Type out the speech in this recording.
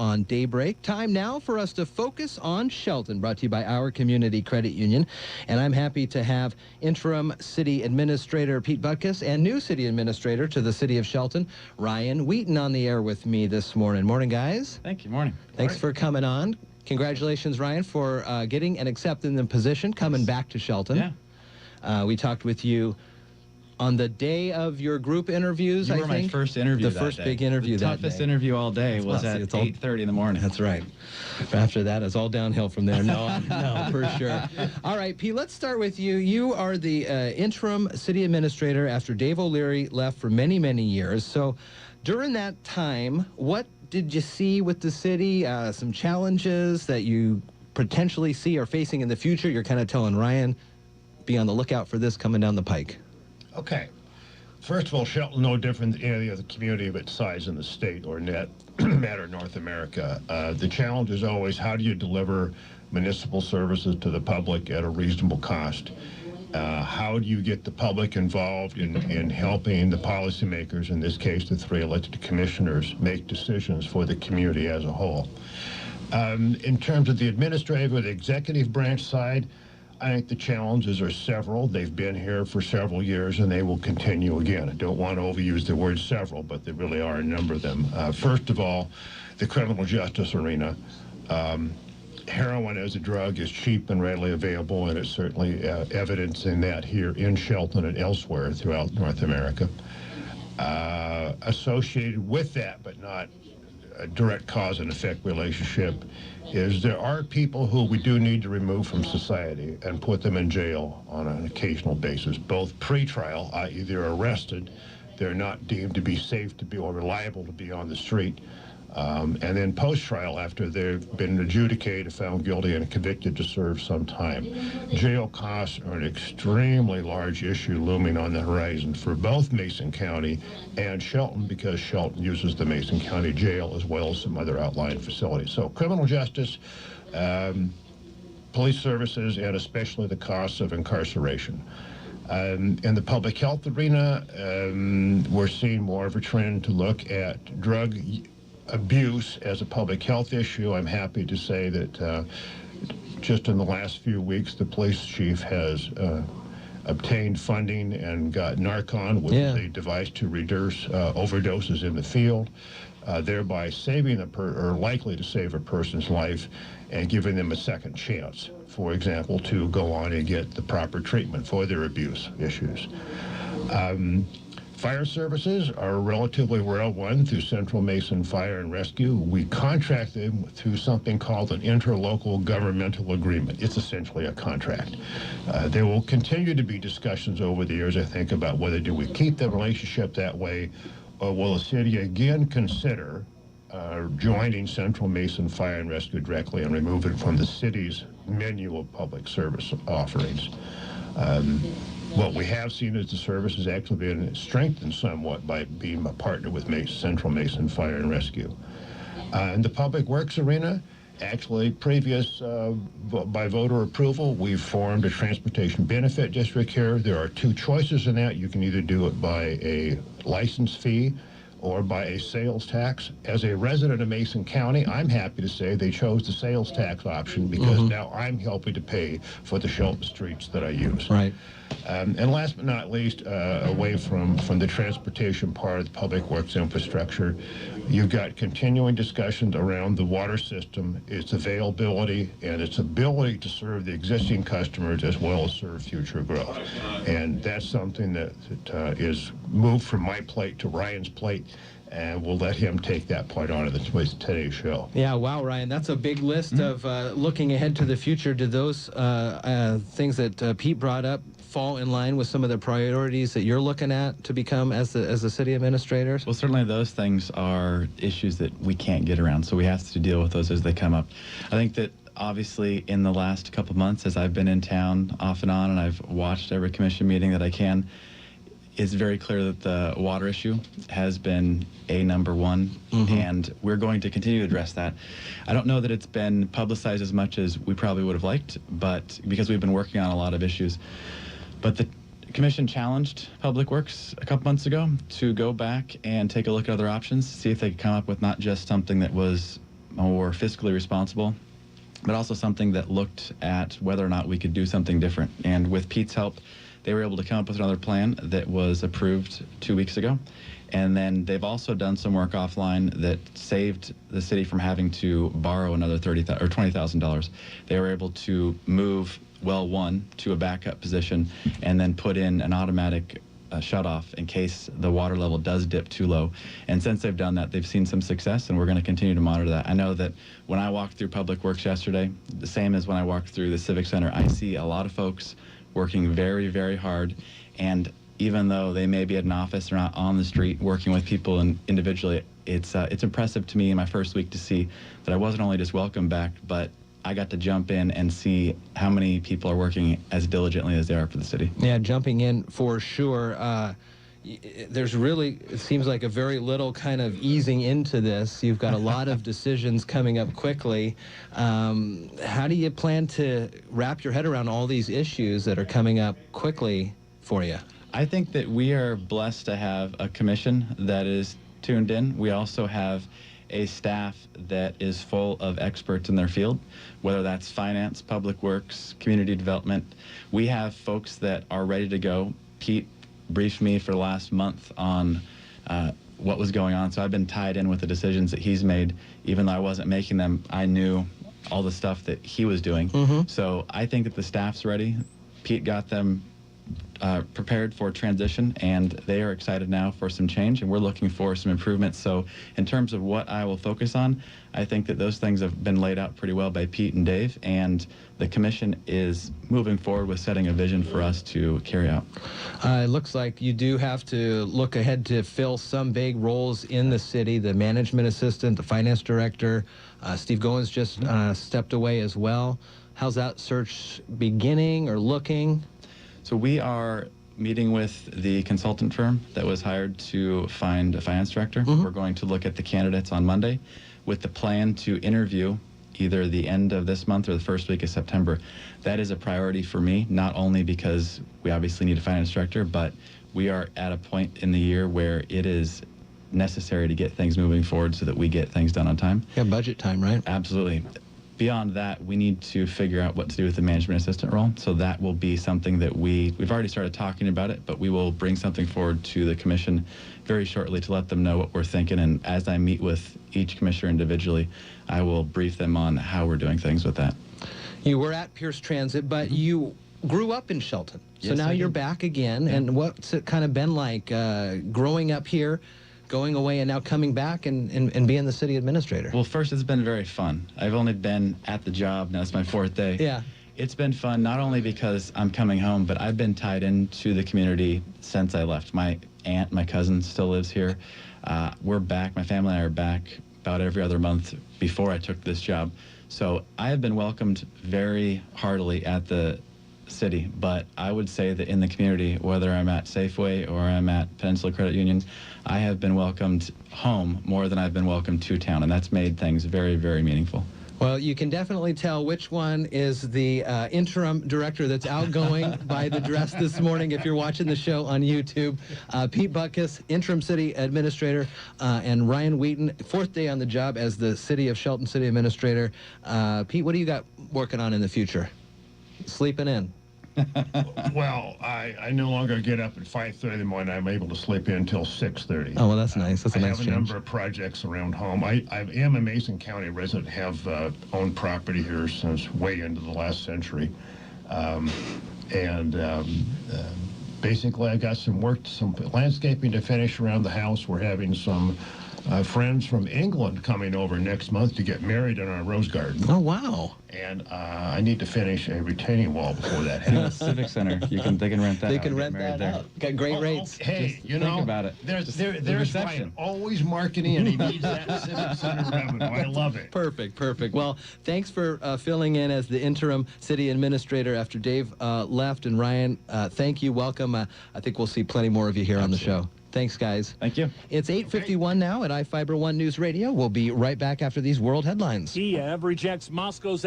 on Daybreak. Time now for us to focus on Shelton, brought to you by our Community Credit Union. And I'm happy to have interim city administrator Pete Butkus and new city administrator to the city of Shelton, Ryan Wheaton, on the air with me this morning. Morning, guys. Thank you. Morning. Thanks for coming on. Congratulations, Ryan, for getting and accepting the position, coming back to Shelton. Yeah. We talked with you on the day of your group interviews, I think. You were my first interview The first big interview that day. The toughest interview all day was at 8:30 in the morning. That's right. After that, it's all downhill from there. No, for sure. All right, Pete, let's start with you. You are the interim city administrator after Dave O'Leary left for many, many years. So during that time, what did you see with the city? Some challenges that you potentially see or facing in the future? You're kind of telling Ryan, be on the lookout for this coming down the pike. Okay. First of all, Shelton no different than any other community of its size in the state or matter North America. The challenge is always how do you deliver municipal services to the public at a reasonable cost? How do you get the public involved in helping the policymakers, in this case the 3 elected commissioners, make decisions for the community as a whole? In terms of the administrative or the executive branch side, I think the challenges are several. They've been here for several years, and they will continue again. I don't want to overuse the word several, but there really are a number of them. First of all, the criminal justice arena. Heroin as a drug is cheap and readily available, and it's certainly evidence in that here in Shelton and elsewhere throughout North America. Associated with that, but not a direct cause and effect relationship, is there are people who we do need to remove from society and put them in jail on an occasional basis, both pre-trial, i.e. they're arrested, they're not deemed to be safe to be or reliable to be on the street, and then post-trial, after they've been adjudicated, found guilty, and convicted to serve some time. Jail costs are an extremely large issue looming on the horizon for both Mason County and Shelton, because Shelton uses the Mason County Jail as well as some other outlying facilities. So criminal justice, police services, and especially the costs of incarceration. In the public health arena, we're seeing more of a trend to look at drug abuse as a public health issue. I'm happy to say that just in the last few weeks, the police chief has obtained funding and got Narcan, which is a device to reduce overdoses in the field, thereby saving or likely to save a person's life and giving them a second chance, for example, to go on and get the proper treatment for their abuse issues. Fire services are a relatively rare one through Central Mason Fire and Rescue. We contract them through something called an interlocal governmental agreement. It's essentially a contract. There will continue to be discussions over the years, I think, about whether do we keep the relationship that way, or will the city again consider joining Central Mason Fire and Rescue directly and remove it from the city's menu of public service offerings. What we have seen is the service has actually been strengthened somewhat by being a partner with Central Mason Fire and Rescue. In the public works arena, actually previous by voter approval, we've formed a transportation benefit district here. There are 2 choices in that. You can either do it by a license fee or by a sales tax. As a resident of Mason County, I'm happy to say they chose the sales tax option because now I'm helping to pay for the Shelton streets that I use. Right. And last but not least, away from the transportation part of the public works infrastructure, you've got continuing discussions around the water system, its availability, and its ability to serve the existing customers as well as serve future growth. And that's something that is moved from my plate to Ryan's plate, and we'll let him take that part on in today's show. Yeah, wow, Ryan, that's a big list of looking ahead to the future. Did those things that Pete brought up fall in line with some of the priorities that you're looking at to become as the city administrators? Well, certainly those things are issues that we can't get around, so we have to deal with those as they come up. I think that obviously in the last couple months, as I've been in town off and on, and I've watched every commission meeting that I can, it's very clear that the water issue has been number one, and we're going to continue to address that. I don't know that it's been publicized as much as we probably would have liked, but because we've been working on a lot of issues. But the Commission challenged Public Works a couple months ago to go back and take a look at other options, see if they could come up with not just something that was more fiscally responsible, but also something that looked at whether or not we could do something different. And with Pete's help, they were able to come up with another plan that was approved 2 weeks ago. And then they've also done some work offline that saved the city from having to borrow another $30,000 or $20,000. They were able to move well one to a backup position and then put in an automatic shut-off in case the water level does dip too low. And since they've done that, they've seen some success, and we're going to continue to monitor that. I know that when I walked through Public Works yesterday, the same as when I walked through the Civic Center, I see a lot of folks working very, very hard. And even though they may be at an office or not on the street working with people individually, it's impressive to me in my first week to see that I wasn't only just welcomed back, but I got to jump in and see how many people are working as diligently as they are for the city. Yeah, jumping in for sure. There's really, it seems like a very little kind of easing into this. You've got a lot of decisions coming up quickly. How do you plan to wrap your head around all these issues that are coming up quickly for you? I think that we are blessed to have a commission that is tuned in. We also have a staff that is full of experts in their field, whether that's finance, public works, community development. We have folks that are ready to go. Pete briefed me for the last month on what was going on, so I've been tied in with the decisions that he's made. Even though I wasn't making them, I knew all the stuff that he was doing. So I think that the staff's ready. Pete got them prepared for transition, and they are excited now for some change, and we're looking for some improvements. So in terms of what I will focus on, I think that those things have been laid out pretty well by Pete and Dave, and the commission is moving forward with setting a vision for us to carry out. It looks like you do have to look ahead to fill some big roles in the city, the management assistant, the finance director. Steve Goins just stepped away as well. How's that search beginning or looking? So we are meeting with the consultant firm that was hired to find a finance director. We're going to look at the candidates on Monday with the plan to interview either the end of this month or the first week of September. That is a priority for me, not only because we obviously need a finance director, but we are at a point in the year where it is necessary to get things moving forward so that we get things done on time. Yeah, budget time, right? Absolutely. Beyond that, we need to figure out what to do with the management assistant role. So that will be something that we've already started talking about it, but we will bring something forward to the commission very shortly to let them know what we're thinking. And as I meet with each commissioner individually, I will brief them on how we're doing things with that. You were at Pierce Transit, but you grew up in Shelton. So Yes, now I you're did. back again. And what's it kind of been like growing up here, going away, and now coming back and being the city administrator? Well, first, it's been very fun. I've only been at the job, now it's my 4th day. Yeah. It's been fun, not only because I'm coming home, but I've been tied into the community since I left. My aunt, my cousin still lives here. We're back, my family and I are back about every other month before I took this job. So I have been welcomed very heartily at the city, but I would say that in the community, whether I'm at Safeway or I'm at Peninsula Credit Union, I have been welcomed home more than I've been welcomed to town, and that's made things very, very meaningful. Well, you can definitely tell which one is the interim director that's outgoing by the dress this morning if you're watching the show on YouTube. Pete Butkus, interim city administrator, and Ryan Wheaton, 4th day on the job as the city of Shelton city administrator. Pete, what do you got working on in the future? Sleeping in? Well, I no longer get up at 5:30 in the morning. I'm able to sleep in until 6:30. Oh, well, that's nice. That's a nice I have a change. number of projects around home. I am a Mason County resident, have owned property here since way into the last century. Basically, I got some landscaping to finish around the house. We're having some friends from England coming over next month to get married in our rose garden. Oh, wow. And I need to finish a retaining wall before that In the happens. Civic Center, they can rent that They out can and get rent married that there. out. Got great rates. Hey, Just you know, think about it. There's the Ryan, reception. always marketing, and he needs that Civic Center revenue. I love it. Perfect, perfect. Well, thanks for filling in as the interim city administrator after Dave left. And Ryan, thank you. Welcome. I think we'll see plenty more of you here on the show. Thanks, guys. Thank you. It's 8:51 now at iFiber One News Radio. We'll be right back after these world headlines. Kiev rejects Moscow's